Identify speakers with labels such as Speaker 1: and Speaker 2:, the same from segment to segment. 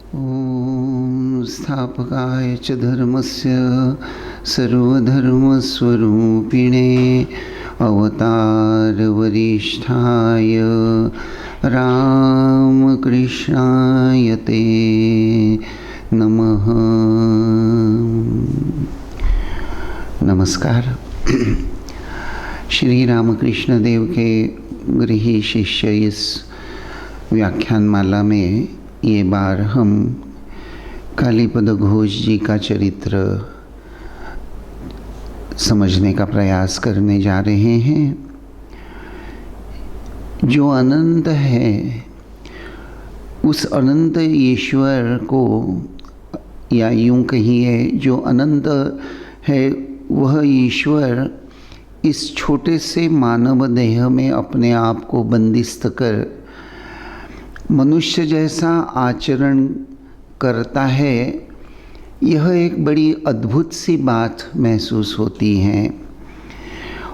Speaker 1: ॐ स्थापकाय च धर्मस्य सर्वधर्मस्वरूपिणे अवतारवरिष्ठाय रामकृष्णाय ते नमः। नमस्कार। श्री रामकृष्ण देव के गृही शिष्य इस व्याख्यानमाला में ये बार हम कालीपद घोष जी का चरित्र समझने का प्रयास करने जा रहे हैं। जो अनंत है उस अनंत ईश्वर को, या यूं कहिए जो अनंत है वह ईश्वर इस छोटे से मानव देह में अपने आप को बंदिस्त कर मनुष्य जैसा आचरण करता है, यह एक बड़ी अद्भुत सी बात महसूस होती है।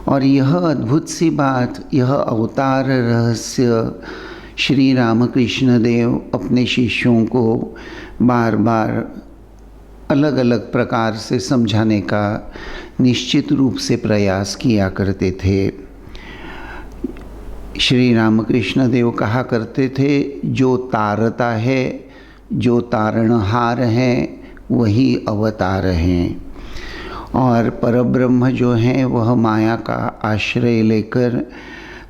Speaker 1: और यह अद्भुत सी बात, यह अवतार रहस्य श्री रामकृष्ण देव अपने शिष्यों को बार बार अलग अलग प्रकार से समझाने का निश्चित रूप से प्रयास किया करते थे। श्री रामकृष्ण देव कहा करते थे, जो तारता है, जो तारणहार है, वही अवतार हैं। और परब्रह्म जो है वह माया का आश्रय लेकर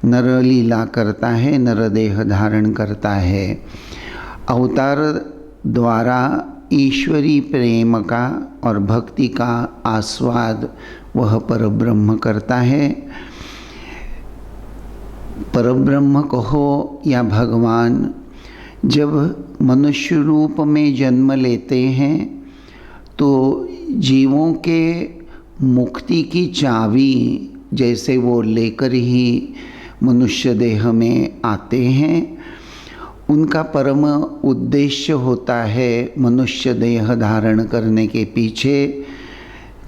Speaker 1: नरलीला करता है, नरदेह धारण करता है। अवतार द्वारा ईश्वरी प्रेम का और भक्ति का आस्वाद वह परब्रह्म करता है। परब्रह्म कहो या भगवान जब मनुष्य रूप में जन्म लेते हैं तो जीवों के मुक्ति की चाबी जैसे वो लेकर ही मनुष्य देह में आते हैं। उनका परम उद्देश्य होता है मनुष्य देह धारण करने के पीछे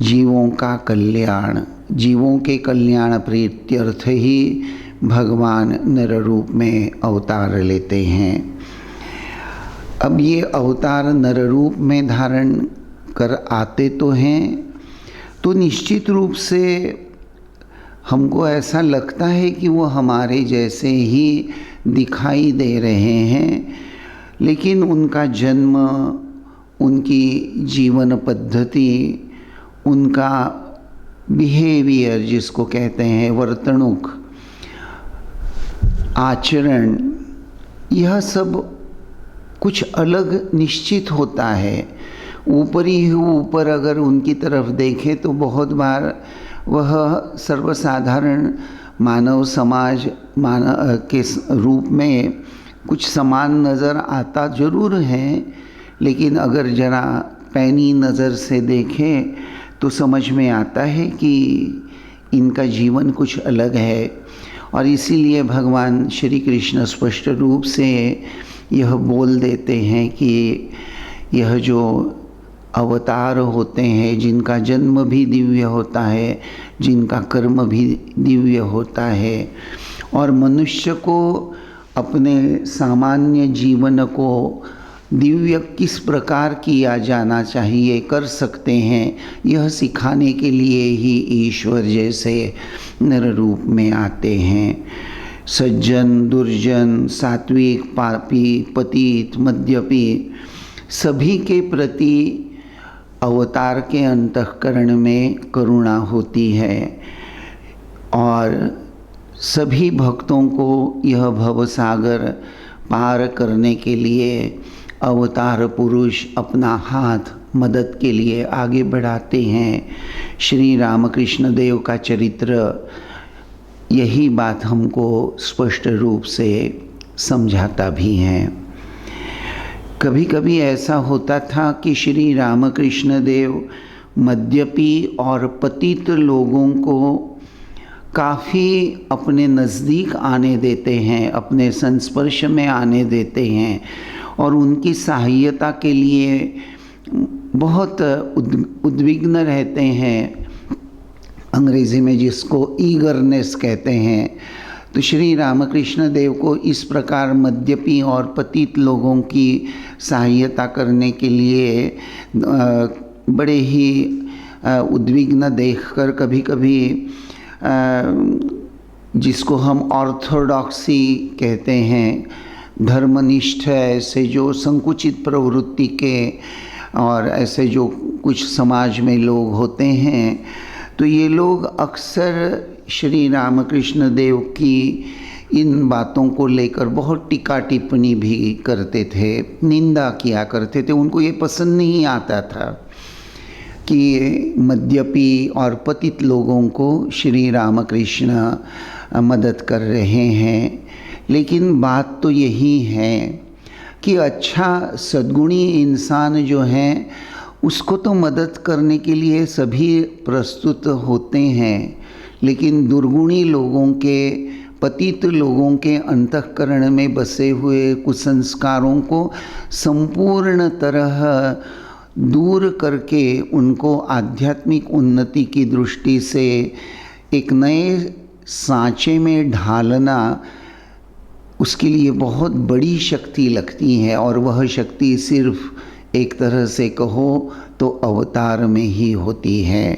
Speaker 1: जीवों का कल्याण। जीवों के कल्याण प्रीत्यर्थ ही भगवान नर रूप में अवतार लेते हैं। अब ये अवतार नर रूप में धारण कर आते तो हैं, तो निश्चित रूप से हमको ऐसा लगता है कि वो हमारे जैसे ही दिखाई दे रहे हैं, लेकिन उनका जन्म, उनकी जीवन पद्धति, उनका बिहेवियर जिसको कहते हैं, वर्तणुक, आचरण, यह सब कुछ अलग निश्चित होता है। ऊपरी ही ऊपर अगर उनकी तरफ देखें तो बहुत बार वह सर्वसाधारण मानव समाज के रूप में कुछ समान नज़र आता जरूर है, लेकिन अगर ज़रा पैनी नज़र से देखें तो समझ में आता है कि इनका जीवन कुछ अलग है। और इसीलिए भगवान श्री कृष्ण स्पष्ट रूप से यह बोल देते हैं कि यह जो अवतार होते हैं, जिनका जन्म भी दिव्य होता है, जिनका कर्म भी दिव्य होता है, और मनुष्य को अपने सामान्य जीवन को दिव्य किस प्रकार किया जाना चाहिए, कर सकते हैं, यह सिखाने के लिए ही ईश्वर जैसे नर रूप में आते हैं। सज्जन, दुर्जन, सात्विक, पापी, पतित, मद्यपी, सभी के प्रति अवतार के अंतःकरण में करुणा होती है। और सभी भक्तों को यह भवसागर पार करने के लिए अवतार पुरुष अपना हाथ मदद के लिए आगे बढ़ाते हैं। श्री रामकृष्ण देव का चरित्र यही बात हमको स्पष्ट रूप से समझाता भी है। कभी कभी ऐसा होता था कि श्री रामकृष्ण देव मद्यपी और पतित लोगों को काफ़ी अपने नज़दीक आने देते हैं, अपने संस्पर्श में आने देते हैं, और उनकी सहायता के लिए बहुत उद्विग्न रहते हैं। अंग्रेज़ी में जिसको ईगरनेस कहते हैं, तो श्री रामकृष्ण देव को इस प्रकार मद्यपी और पतित लोगों की सहायता करने के लिए बड़े ही उद्विग्न देखकर कभी कभी जिसको हम ऑर्थोडॉक्सी कहते हैं, धर्मनिष्ठ ऐसे जो संकुचित प्रवृत्ति के और ऐसे जो कुछ समाज में लोग होते हैं, तो ये लोग अक्सर श्री रामकृष्ण देव की इन बातों को लेकर बहुत टीका टिप्पणी भी करते थे, निंदा किया करते थे। उनको ये पसंद नहीं आता था कि मद्यपी और पतित लोगों को श्री रामकृष्ण मदद कर रहे हैं। लेकिन बात तो यही है कि अच्छा सद्गुणी इंसान जो है उसको तो मदद करने के लिए सभी प्रस्तुत होते हैं, लेकिन दुर्गुणी लोगों के, पतित लोगों के अंतःकरण में बसे हुए कुसंस्कारों को संपूर्ण तरह दूर करके उनको आध्यात्मिक उन्नति की दृष्टि से एक नए सांचे में ढालना, उसके लिए बहुत बड़ी शक्ति लगती है। और वह शक्ति सिर्फ एक तरह से कहो तो अवतार में ही होती है।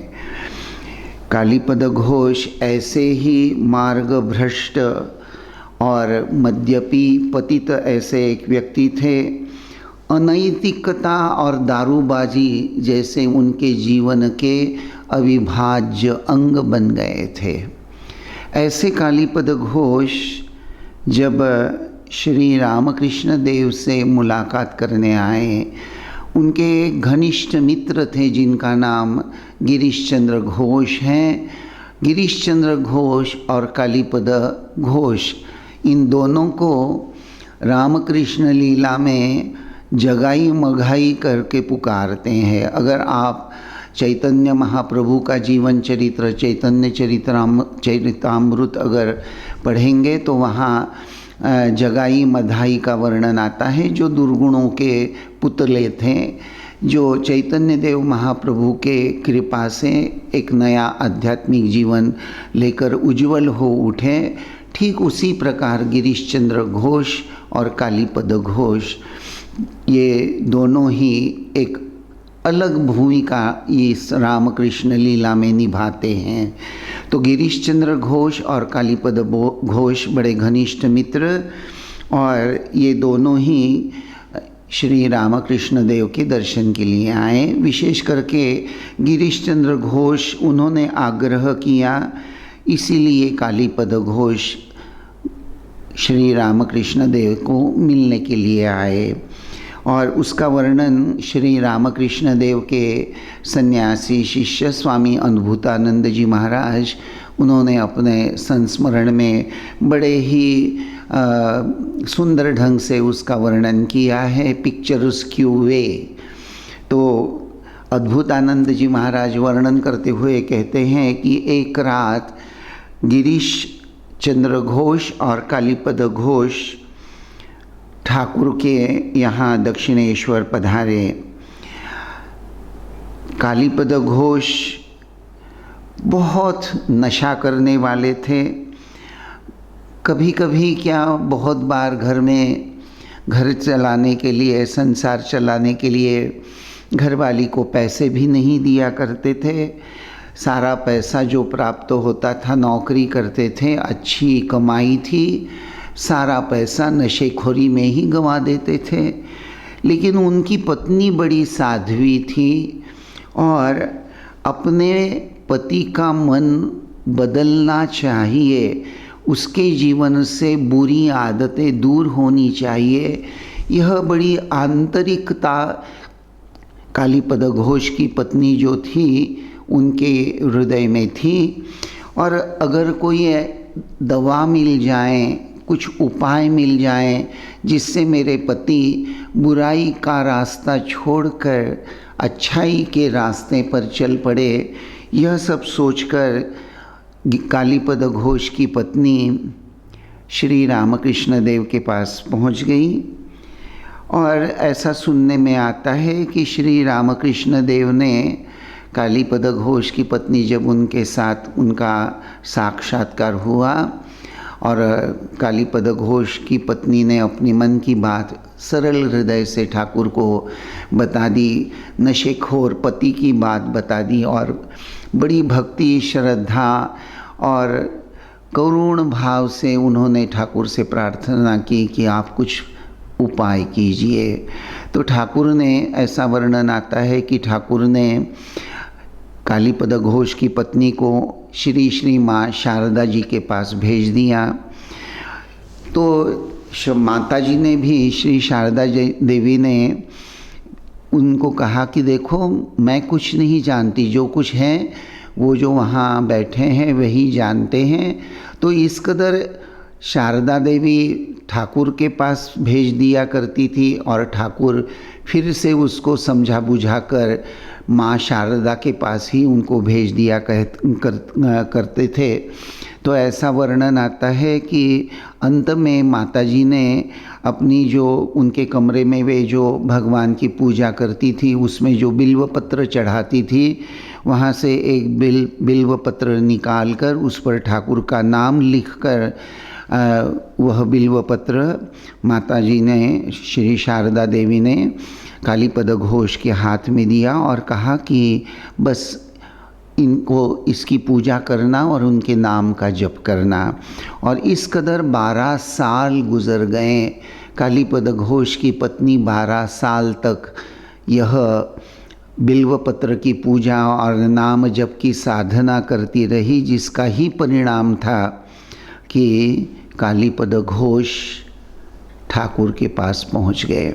Speaker 1: कालीपद घोष ऐसे ही मार्ग भ्रष्ट और मद्यपी पतित ऐसे एक व्यक्ति थे। अनैतिकता और दारूबाजी जैसे उनके जीवन के अविभाज्य अंग बन गए थे। ऐसे कालीपद घोष जब श्री रामकृष्ण देव से मुलाकात करने आए, उनके एक घनिष्ठ मित्र थे जिनका नाम गिरीश चंद्र घोष हैं। गिरीश चंद्र घोष और कालीपद घोष, इन दोनों को रामकृष्ण लीला में जगाई मघाई करके पुकारते हैं। अगर आप चैतन्य महाप्रभु का जीवन चरित्र, चैतन्य चरितामृत अगर पढ़ेंगे तो वहाँ जगाई मधाई का वर्णन आता है, जो दुर्गुणों के पुतले थे, जो चैतन्य देव महाप्रभु के कृपा से एक नया आध्यात्मिक जीवन लेकर उज्जवल हो उठे। ठीक उसी प्रकार गिरीश चंद्र घोष और कालीपद घोष, ये दोनों ही एक अलग भूमिका इस रामकृष्ण लीला में निभाते हैं। तो गिरीश चंद्र घोष और कालीपद घोष बड़े घनिष्ठ मित्र, और ये दोनों ही श्री रामकृष्ण देव के दर्शन के लिए आए। विशेष करके गिरीश चंद्र घोष, उन्होंने आग्रह किया, इसीलिए कालीपद घोष श्री रामकृष्ण देव को मिलने के लिए आए। और उसका वर्णन श्री रामकृष्ण देव के सन्यासी शिष्य स्वामी अनुभूतानंद जी महाराज, उन्होंने अपने संस्मरण में बड़े ही सुंदर ढंग से उसका वर्णन किया है, पिक्चरस्क्यू वे। तो अद्भुतानंद जी महाराज वर्णन करते हुए कहते हैं कि एक रात गिरीश चंद्र घोष और कालीपद घोष ठाकुर के यहाँ दक्षिणेश्वर पधारे। कालीपद घोष बहुत नशा करने वाले थे। कभी कभी क्या, बहुत बार घर चलाने के लिए, संसार चलाने के लिए घरवाली को पैसे भी नहीं दिया करते थे। सारा पैसा जो प्राप्त होता था, नौकरी करते थे, अच्छी कमाई थी, सारा पैसा नशेखोरी में ही गंवा देते थे। लेकिन उनकी पत्नी बड़ी साध्वी थी और अपने पति का मन बदलना चाहिए, उसके जीवन से बुरी आदतें दूर होनी चाहिए, यह बड़ी आंतरिकता कालीपद घोष की पत्नी जो थी उनके हृदय में थी। और अगर कोई दवा मिल जाए, कुछ उपाय मिल जाए जिससे मेरे पति बुराई का रास्ता छोड़कर अच्छाई के रास्ते पर चल पड़े, यह सब सोचकर कालीपद घोष की पत्नी श्री रामकृष्ण देव के पास पहुंच गई। और ऐसा सुनने में आता है कि श्री रामकृष्ण देव ने कालीपद घोष की पत्नी, जब उनके साथ उनका साक्षात्कार हुआ और कालीपद घोष की पत्नी ने अपनी मन की बात सरल हृदय से ठाकुर को बता दी, नशेखोर पति की बात बता दी और बड़ी भक्ति, श्रद्धा और करुण भाव से उन्होंने ठाकुर से प्रार्थना की कि आप कुछ उपाय कीजिए। तो ठाकुर ने, ऐसा वर्णन आता है कि ठाकुर ने कालीपद घोष की पत्नी को श्री श्री माँ शारदा जी के पास भेज दिया। तो माता जी ने भी, श्री शारदा देवी ने उनको कहा कि देखो मैं कुछ नहीं जानती, जो कुछ है वो जो वहाँ बैठे हैं वही जानते हैं। तो इस कदर शारदा देवी ठाकुर के पास भेज दिया करती थी और ठाकुर फिर से उसको समझा बुझा कर माँ शारदा के पास ही उनको भेज दिया करते थे। तो ऐसा वर्णन आता है कि अंत में माता जी ने अपनी जो उनके कमरे में वे जो भगवान की पूजा करती थी उसमें जो बिल्व पत्र चढ़ाती थी, वहाँ से एक बिल्व पत्र निकाल कर उस पर ठाकुर का नाम लिखकर वह बिल्व पत्र माता जी ने, श्री शारदा देवी ने कालीपद घोष के हाथ में दिया और कहा कि बस इनको, इसकी पूजा करना और उनके नाम का जप करना। और इस कदर 12 साल गुजर गए। कालीपद घोष की पत्नी 12 साल तक यह बिल्व पत्र की पूजा और नाम जप की साधना करती रही, जिसका ही परिणाम था कि कालीपद घोष ठाकुर के पास पहुंच गए।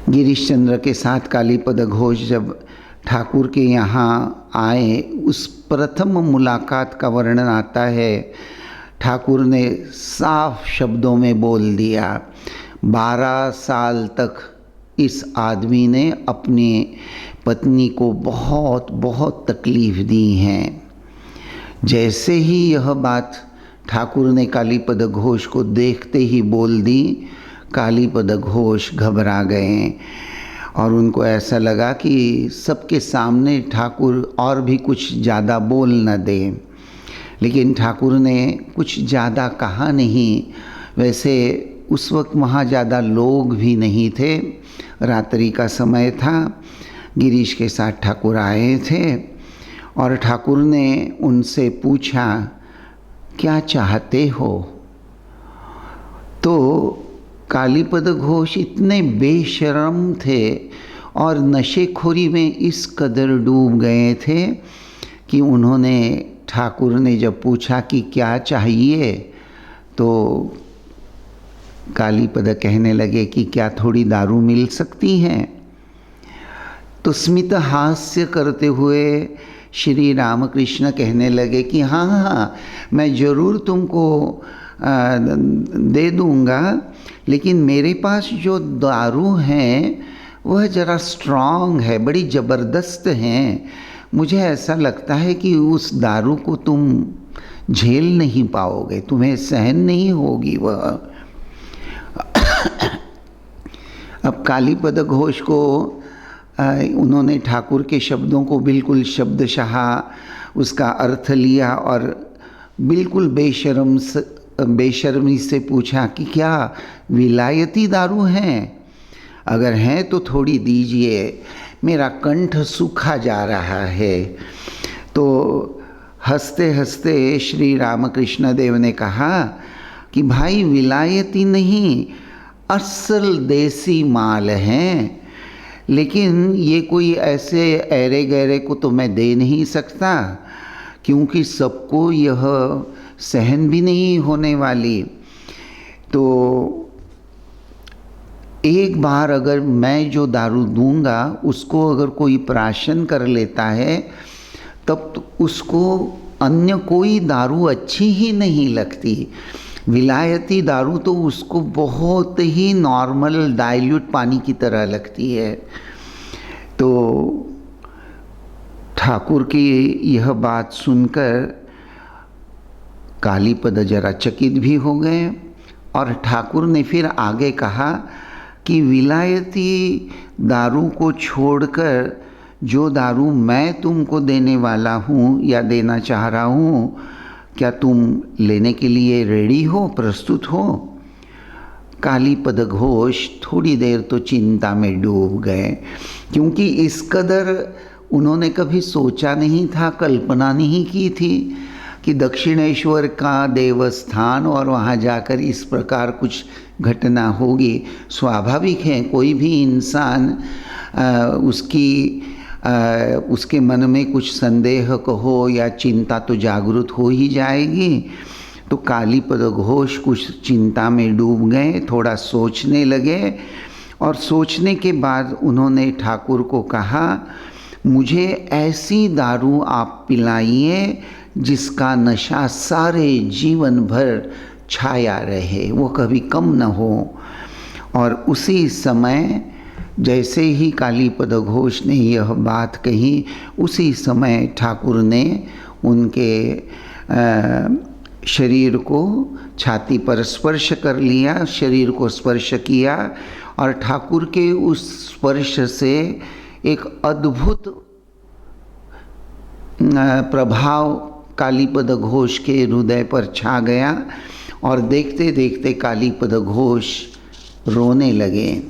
Speaker 1: गिरीश चंद्र के साथ कालीपद घोष जब ठाकुर के यहाँ आए, उस प्रथम मुलाकात का वर्णन आता है। ठाकुर ने साफ शब्दों में बोल दिया, 12 साल तक इस आदमी ने अपनी पत्नी को बहुत बहुत तकलीफ़ दी हैं। जैसे ही यह बात ठाकुर ने कालीपद घोष को देखते ही बोल दी, कालीपद घोष घबरा गए और उनको ऐसा लगा कि सबके सामने ठाकुर और भी कुछ ज़्यादा बोल न दे। लेकिन ठाकुर ने कुछ ज़्यादा कहा नहीं। वैसे उस वक्त वहाँ ज़्यादा लोग भी नहीं थे, रात्रि का समय था। गिरीश के साथ ठाकुर आए थे और ठाकुर ने उनसे पूछा, क्या चाहते हो? तो कालीपद घोष इतने बेशर्म थे और नशेखोरी में इस कदर डूब गए थे कि उन्होंने, ठाकुर ने जब पूछा कि क्या चाहिए, तो कालीपद कहने लगे कि क्या थोड़ी दारू मिल सकती है? तो स्मित हास्य करते हुए श्री रामकृष्ण कहने लगे कि हाँ हाँ, मैं ज़रूर तुमको दे दूँगा, लेकिन मेरे पास जो दारू है वह ज़रा स्ट्रॉन्ग है, बड़ी ज़बरदस्त है। मुझे ऐसा लगता है कि उस दारू को तुम झेल नहीं पाओगे, तुम्हें सहन नहीं होगी वह। अब कालीपद घोष को उन्होंने ठाकुर के शब्दों को बिल्कुल शब्दशः उसका अर्थ लिया और बिल्कुल बेशर्मी से पूछा कि क्या विलायती दारू हैं? अगर हैं तो थोड़ी दीजिए, मेरा कंठ सूखा जा रहा है। तो हंसते हंसते श्री रामकृष्ण देव ने कहा कि भाई विलायती नहीं, असल देसी माल हैं, लेकिन ये कोई ऐसे ऐरे गैरे को तो मैं दे नहीं सकता, क्योंकि सबको यह सहन भी नहीं होने वाली। तो एक बार अगर मैं जो दारू दूंगा उसको अगर कोई प्राशन कर लेता है, तब तो उसको अन्य कोई दारू अच्छी ही नहीं लगती। विलायती दारू तो उसको बहुत ही नॉर्मल डाइल्यूट पानी की तरह लगती है। तो ठाकुर की यह बात सुनकर कालीपद जरा चकित भी हो गए और ठाकुर ने फिर आगे कहा कि विलायती दारू को छोड़कर जो दारू मैं तुमको देने वाला हूँ या देना चाह रहा हूँ, क्या तुम लेने के लिए रेडी हो, प्रस्तुत हो? कालीपद घोष थोड़ी देर तो चिंता में डूब गए, क्योंकि इस कदर उन्होंने कभी सोचा नहीं था, कल्पना नहीं की थी कि दक्षिणेश्वर का देवस्थान और वहाँ जाकर इस प्रकार कुछ घटना होगी। स्वाभाविक है, कोई भी इंसान उसके मन में कुछ संदेह कहो या चिंता तो जागृत हो ही जाएगी। तो कालीपद घोष कुछ चिंता में डूब गए, थोड़ा सोचने लगे, और सोचने के बाद उन्होंने ठाकुर को कहा, मुझे ऐसी दारू आप पिलाइए जिसका नशा सारे जीवन भर छाया रहे, वो कभी कम न हो। और उसी समय जैसे ही कालीपद घोष ने यह बात कही, उसी समय ठाकुर ने उनके शरीर को छाती पर स्पर्श कर लिया, शरीर को स्पर्श किया, और ठाकुर के उस स्पर्श से एक अद्भुत प्रभाव कालीपद घोष के हृदय पर छा गया, और देखते देखते कालीपद घोष रोने लगे।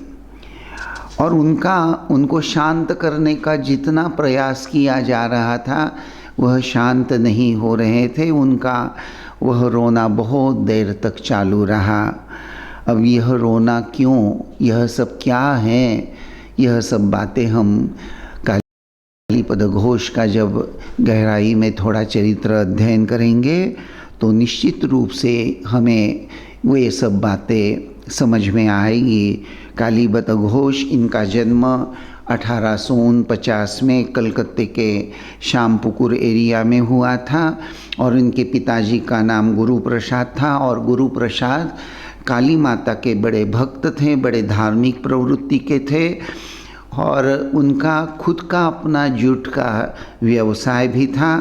Speaker 1: और उनको शांत करने का जितना प्रयास किया जा रहा था वह शांत नहीं हो रहे थे। उनका वह रोना बहुत देर तक चालू रहा। अब यह रोना क्यों, यह सब क्या है, यह सब बातें हम कालीपद घोष का जब गहराई में थोड़ा चरित्र अध्ययन करेंगे तो निश्चित रूप से हमें वे सब बातें समझ में आएगी। कालीपद घोष, इनका जन्म 1849 में कलकत्ते के श्यामपुकुर एरिया में हुआ था, और इनके पिताजी का नाम गुरु प्रसाद था, और गुरु प्रसाद काली माता के बड़े भक्त थे, बड़े धार्मिक प्रवृत्ति के थे, और उनका खुद का अपना जूट का व्यवसाय भी था।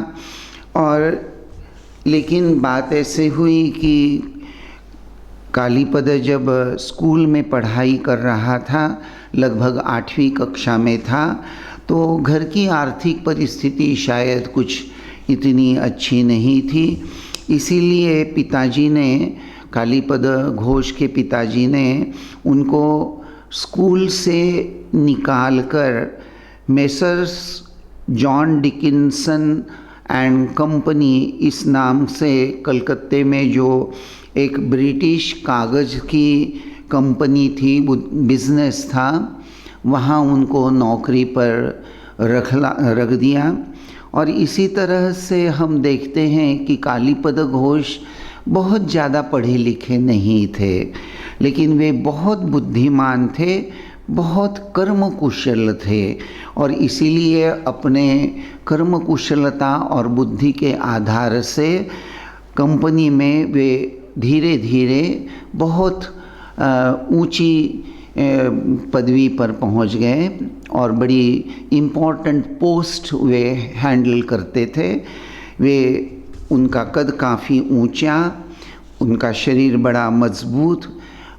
Speaker 1: और लेकिन बात ऐसे हुई कि कालीपद जब स्कूल में पढ़ाई कर रहा था, लगभग 8वीं कक्षा में था, तो घर की आर्थिक परिस्थिति शायद कुछ इतनी अच्छी नहीं थी। इसीलिए पिताजी ने, कालीपद घोष के पिताजी ने उनको स्कूल से निकालकर messrs John Dickinson and company, इस नाम से कलकत्ते में जो एक ब्रिटिश कागज़ की कंपनी थी, बिजनेस था, वहाँ उनको नौकरी पर रख दिया। और इसी तरह से हम देखते हैं कि कालीपद घोष बहुत ज़्यादा पढ़े लिखे नहीं थे, लेकिन वे बहुत बुद्धिमान थे, बहुत कर्म कुशल थे, और इसीलिए अपने कर्म कुशलता और बुद्धि के आधार से कंपनी में वे धीरे धीरे बहुत ऊंची पदवी पर पहुंच गए, और बड़ी इम्पोर्टेंट पोस्ट वे हैंडल करते थे। उनका कद काफ़ी ऊंचा, उनका शरीर बड़ा मजबूत,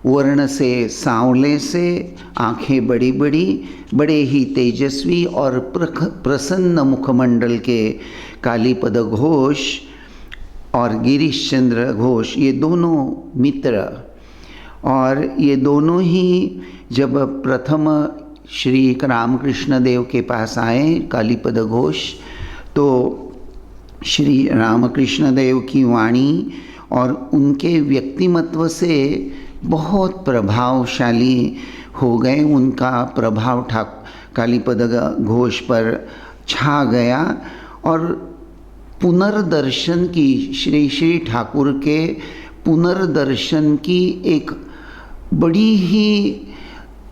Speaker 1: वर्ण से सांवले से, आंखें बड़ी बड़ी, बड़े ही तेजस्वी और प्रसन्न मुखमंडल के कालीपद घोष और गिरीश चंद्र घोष, ये दोनों मित्र, और ये दोनों ही जब प्रथम श्री रामकृष्ण देव के पास आए कालीपद घोष, तो श्री रामकृष्ण देव की वाणी और उनके व्यक्तिमत्व से बहुत प्रभावशाली हो गए। उनका प्रभाव कालीपद घोष पर छा गया, और पुनर्दर्शन की, श्री श्री ठाकुर के पुनर्दर्शन की एक बड़ी ही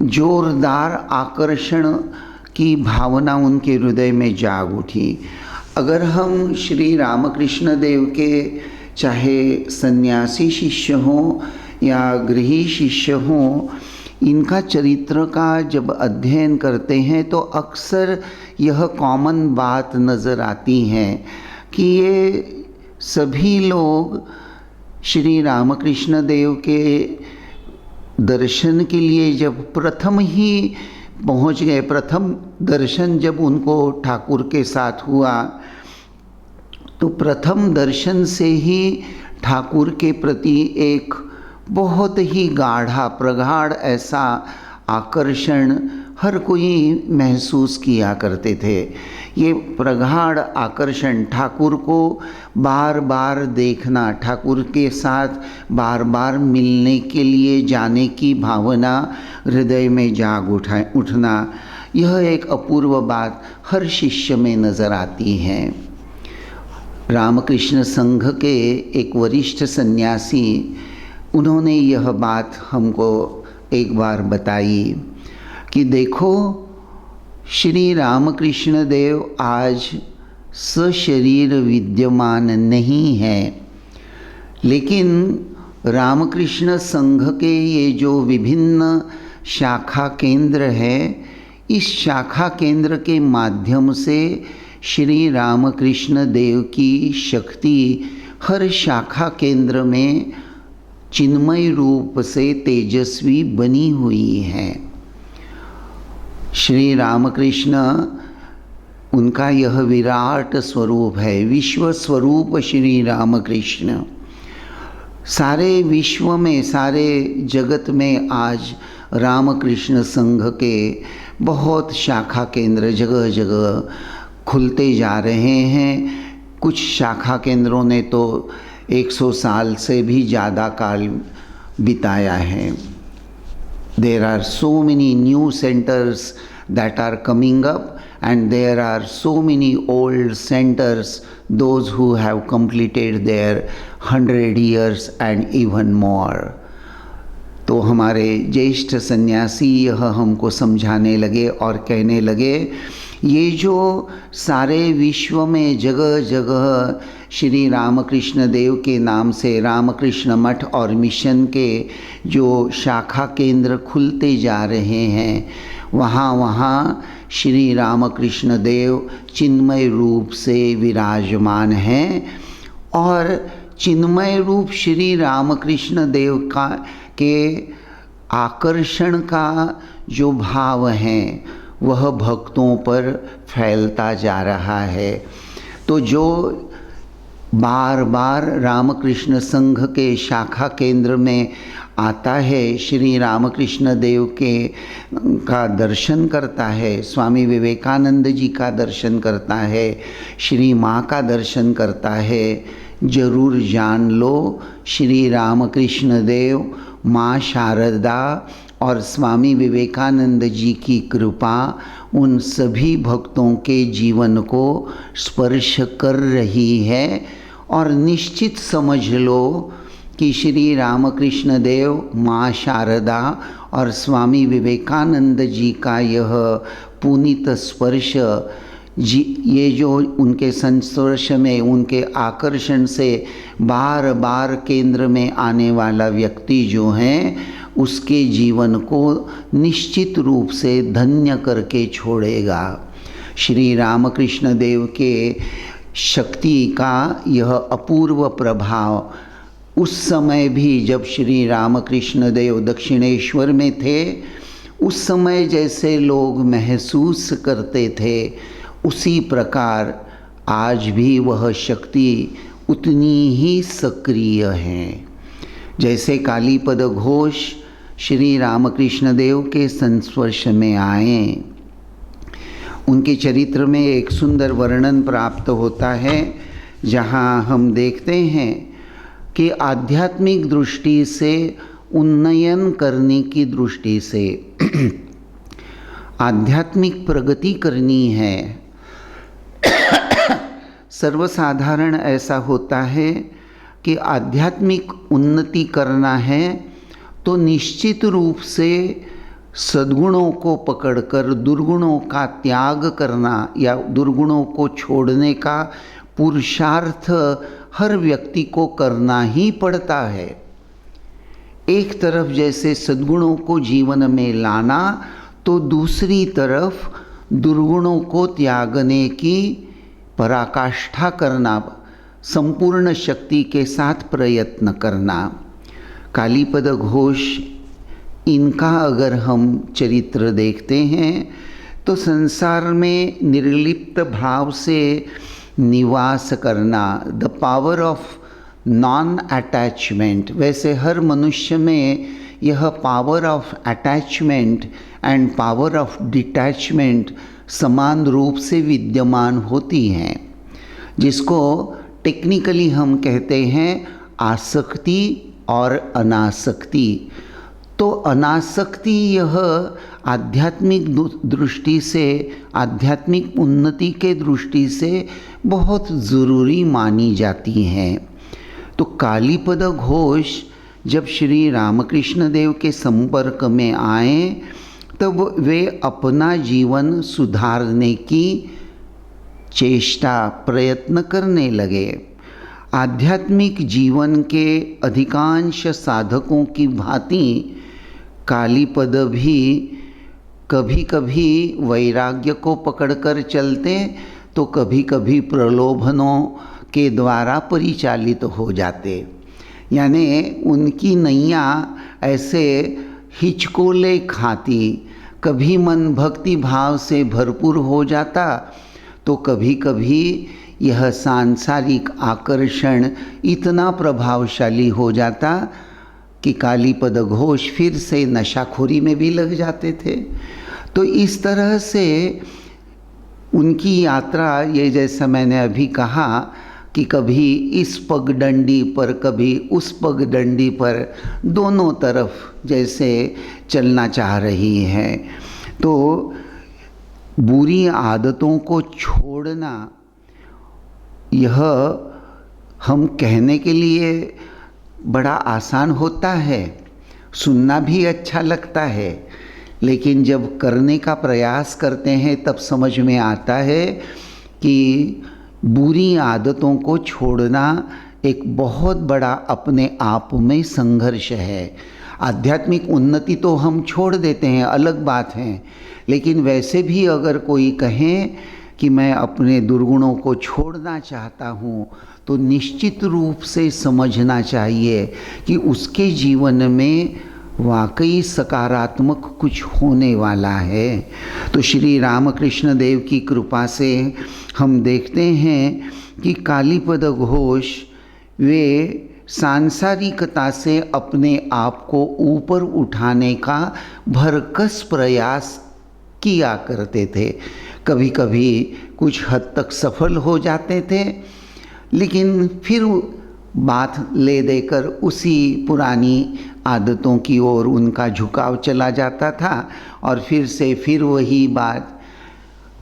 Speaker 1: जोरदार आकर्षण की भावना उनके हृदय में जाग उठी। अगर हम श्री रामकृष्ण देव के चाहे सन्यासी शिष्य हों या गृही शिष्य हों, इनका चरित्र का जब अध्ययन करते हैं तो अक्सर यह कॉमन बात नज़र आती है कि ये सभी लोग श्री रामकृष्ण देव के दर्शन के लिए जब प्रथम ही पहुंच गए, प्रथम दर्शन जब उनको ठाकुर के साथ हुआ, तो प्रथम दर्शन से ही ठाकुर के प्रति एक बहुत ही गाढ़ा प्रगाढ़ ऐसा आकर्षण हर कोई महसूस किया करते थे। ये प्रगाढ़ आकर्षण, ठाकुर को बार बार देखना, ठाकुर के साथ बार बार मिलने के लिए जाने की भावना हृदय में जाग उठना, यह एक अपूर्व बात हर शिष्य में नज़र आती है। रामकृष्ण संघ के एक वरिष्ठ सन्यासी, उन्होंने यह बात हमको एक बार बताई कि देखो, श्री रामकृष्ण देव आज सशरीर विद्यमान नहीं है, लेकिन रामकृष्ण संघ के ये जो विभिन्न शाखा केंद्र है, इस शाखा केंद्र के माध्यम से श्री रामकृष्ण देव की शक्ति हर शाखा केंद्र में चिन्मय रूप से तेजस्वी बनी हुई है। श्री रामकृष्ण, उनका यह विराट स्वरूप है, विश्व स्वरूप श्री रामकृष्ण। सारे विश्व में, सारे जगत में आज रामकृष्ण संघ के बहुत शाखा केंद्र जगह जगह खुलते जा रहे हैं। कुछ शाखा केंद्रों ने तो 100 साल से भी ज़्यादा काल बिताया है। There are so many new centers that are coming up, and there are so many old centers, those who have completed their 100 years and even more. तो हमारे ज्येष्ठ सन्यासी यह हमको समझाने लगे और कहने लगे, ये जो सारे विश्व में जगह जगह श्री रामकृष्ण देव के नाम से रामकृष्ण मठ और मिशन के जो शाखा केंद्र खुलते जा रहे हैं, वहाँ वहाँ श्री रामकृष्ण देव चिन्मय रूप से विराजमान हैं। और चिन्मय रूप श्री रामकृष्ण देव का के आकर्षण का जो भाव है वह भक्तों पर फैलता जा रहा है। तो जो बार बार रामकृष्ण संघ के शाखा केंद्र में आता है, श्री रामकृष्ण देव के का दर्शन करता है, स्वामी विवेकानंद जी का दर्शन करता है, श्री माँ का दर्शन करता है, जरूर जान लो श्री रामकृष्ण देव, माँ शारदा और स्वामी विवेकानंद जी की कृपा उन सभी भक्तों के जीवन को स्पर्श कर रही है। और निश्चित समझ लो कि श्री रामकृष्ण देव, माँ शारदा और स्वामी विवेकानंद जी का यह पुनीत स्पर्श, ये जो उनके संस्पर्श में, उनके आकर्षण से बार बार केंद्र में आने वाला व्यक्ति जो है, उसके जीवन को निश्चित रूप से धन्य करके छोड़ेगा। श्री रामकृष्ण देव के शक्ति का यह अपूर्व प्रभाव उस समय भी जब श्री रामकृष्ण देव दक्षिणेश्वर में थे, उस समय जैसे लोग महसूस करते थे, उसी प्रकार आज भी वह शक्ति उतनी ही सक्रिय है। जैसे कालीपद घोष श्री रामकृष्ण देव के संस्पर्श में आए, उनके चरित्र में एक सुंदर वर्णन प्राप्त होता है, जहाँ हम देखते हैं कि आध्यात्मिक दृष्टि से, उन्नयन करने की दृष्टि से आध्यात्मिक प्रगति करनी है। सर्वसाधारण ऐसा होता है कि आध्यात्मिक उन्नति करना है तो निश्चित रूप से सद्गुणों को पकड़कर दुर्गुणों का त्याग करना या दुर्गुणों को छोड़ने का पुरुषार्थ हर व्यक्ति को करना ही पड़ता है। एक तरफ जैसे सद्गुणों को जीवन में लाना, तो दूसरी तरफ दुर्गुणों को त्यागने की पराकाष्ठा करना, संपूर्ण शक्ति के साथ प्रयत्न करना। कालीपद घोष, इनका अगर हम चरित्र देखते हैं तो संसार में निर्लिप्त भाव से निवास करना, the power of non attachment. वैसे हर मनुष्य में यह power of attachment and power of detachment समान रूप से विद्यमान होती हैं, जिसको टेक्निकली हम कहते हैं आसक्ति और अनासक्ति। तो अनासक्ति यह आध्यात्मिक दृष्टि से, आध्यात्मिक उन्नति के दृष्टि से बहुत ज़रूरी मानी जाती हैं। तो कालीपद घोष जब श्री रामकृष्ण देव के संपर्क में आए तब वे अपना जीवन सुधारने की चेष्टा, प्रयत्न करने लगे। आध्यात्मिक जीवन के अधिकांश साधकों की भांति कालीपद भी कभी कभी वैराग्य को पकड़कर चलते तो कभी कभी प्रलोभनों के द्वारा परिचालित हो जाते। यानी उनकी नैया ऐसे हिचकोले खाती, कभी मन भक्ति भाव से भरपूर हो जाता तो कभी कभी यह सांसारिक आकर्षण इतना प्रभावशाली हो जाता कि कालीपद घोष फिर से नशाखोरी में भी लग जाते थे। तो इस तरह से उनकी यात्रा, ये जैसा मैंने अभी कहा कि कभी इस पगडंडी पर कभी उस पगडंडी पर, दोनों तरफ जैसे चलना चाह रही है। तो बुरी आदतों को छोड़ना, यह हम कहने के लिए बड़ा आसान होता है, सुनना भी अच्छा लगता है, लेकिन जब करने का प्रयास करते हैं तब समझ में आता है कि बुरी आदतों को छोड़ना एक बहुत बड़ा अपने आप में संघर्ष है। आध्यात्मिक उन्नति तो हम छोड़ देते हैं, अलग बात है, लेकिन वैसे भी अगर कोई कहे कि मैं अपने दुर्गुणों को छोड़ना चाहता हूँ तो निश्चित रूप से समझना चाहिए कि उसके जीवन में वाकई सकारात्मक कुछ होने वाला है। तो श्री रामकृष्ण देव की कृपा से हम देखते हैं कि कालीपद घोष वे सांसारिकता से अपने आप को ऊपर उठाने का भरकस प्रयास किया करते थे। कभी कभी कुछ हद तक सफल हो जाते थे, लेकिन फिर बात ले देकर उसी पुरानी आदतों की ओर उनका झुकाव चला जाता था और फिर वही बात,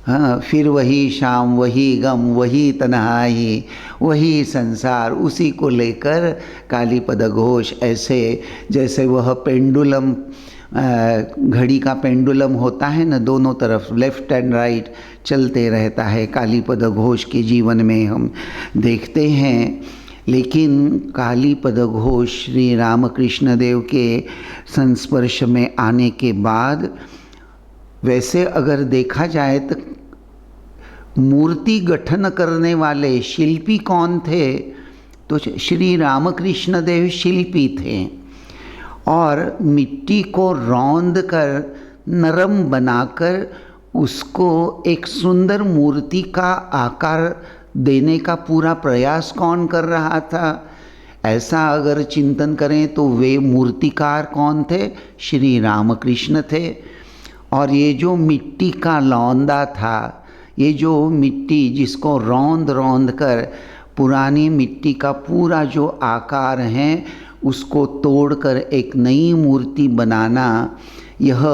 Speaker 1: हाँ, फिर वही शाम, वही गम, वही तन्हाई, वही संसार, उसी को लेकर कालीपद घोष ऐसे जैसे वह पेंडुलम, घड़ी का पेंडुलम होता है ना, दोनों तरफ लेफ्ट एंड राइट चलते रहता है, कालीपद घोष के जीवन में हम देखते हैं। लेकिन कालीपद घोष श्री रामकृष्ण देव के संस्पर्श में आने के बाद, वैसे अगर देखा जाए तो मूर्ति गठन करने वाले शिल्पी कौन थे, तो श्री रामकृष्ण देव शिल्पी थे और मिट्टी को रौंद कर नरम बनाकर उसको एक सुंदर मूर्ति का आकार देने का पूरा प्रयास कौन कर रहा था। ऐसा अगर चिंतन करें तो वे मूर्तिकार कौन थे, श्री रामकृष्ण थे। और ये जो मिट्टी का लौंदा था, ये जो मिट्टी जिसको रौंद रौंद कर पुरानी मिट्टी का पूरा जो आकार है उसको तोड़कर एक नई मूर्ति बनाना, यह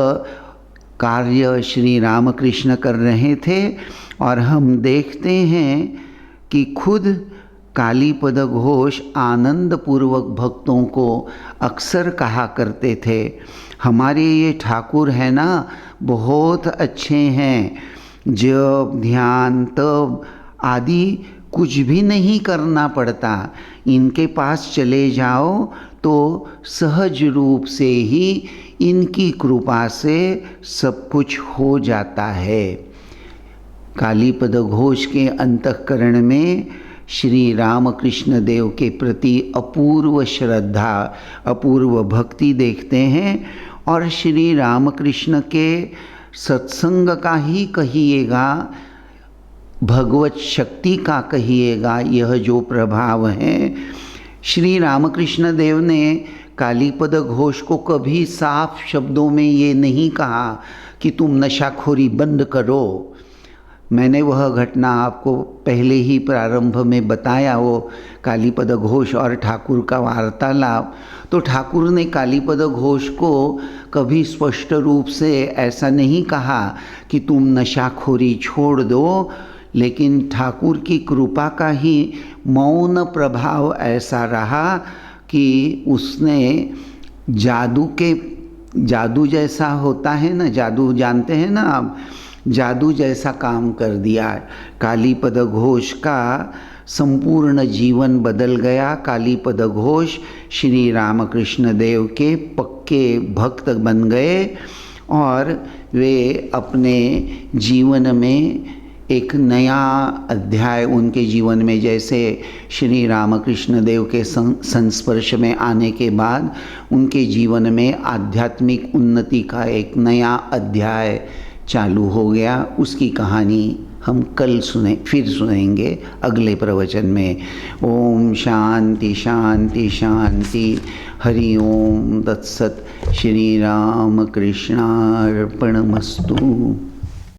Speaker 1: कार्य श्री रामकृष्ण कर रहे थे। और हम देखते हैं कि खुद कालीपद घोष आनंदपूर्वक भक्तों को अक्सर कहा करते थे, हमारे ये ठाकुर है ना, बहुत अच्छे हैं, जप ध्यान तप आदि कुछ भी नहीं करना पड़ता, इनके पास चले जाओ तो सहज रूप से ही इनकी कृपा से सब कुछ हो जाता है। कालीपद घोष के अंतःकरण में श्री रामकृष्ण देव के प्रति अपूर्व श्रद्धा, अपूर्व भक्ति देखते हैं। और श्री रामकृष्ण के सत्संग का ही कहिएगा भगवत शक्ति का कहिएगा यह जो प्रभाव है। श्री रामकृष्ण देव ने कालीपद घोष को कभी साफ शब्दों में ये नहीं कहा कि तुम नशाखोरी बंद करो। मैंने वह घटना आपको पहले ही प्रारंभ में बताया, वो कालीपद घोष और ठाकुर का वार्तालाप। तो ठाकुर ने कालीपद घोष को कभी स्पष्ट रूप से ऐसा नहीं कहा कि तुम नशाखोरी छोड़ दो, लेकिन ठाकुर की कृपा का ही मौन प्रभाव ऐसा रहा कि उसने जादू जैसा होता है ना, जादू जानते हैं ना आप, जादू जैसा काम कर दिया। कालीपद घोष का संपूर्ण जीवन बदल गया। कालीपद घोष श्री रामकृष्ण देव के पक्के भक्त बन गए और वे अपने जीवन में एक नया अध्याय उनके जीवन में, जैसे श्री रामकृष्ण देव के संस्पर्श में आने के बाद उनके जीवन में आध्यात्मिक उन्नति का एक नया अध्याय चालू हो गया। उसकी कहानी हम कल फिर सुनेंगे अगले प्रवचन में। ओम शांति शांति शांति। हरि ओम तत्सत। श्री राम कृष्णार्पणमस्तु।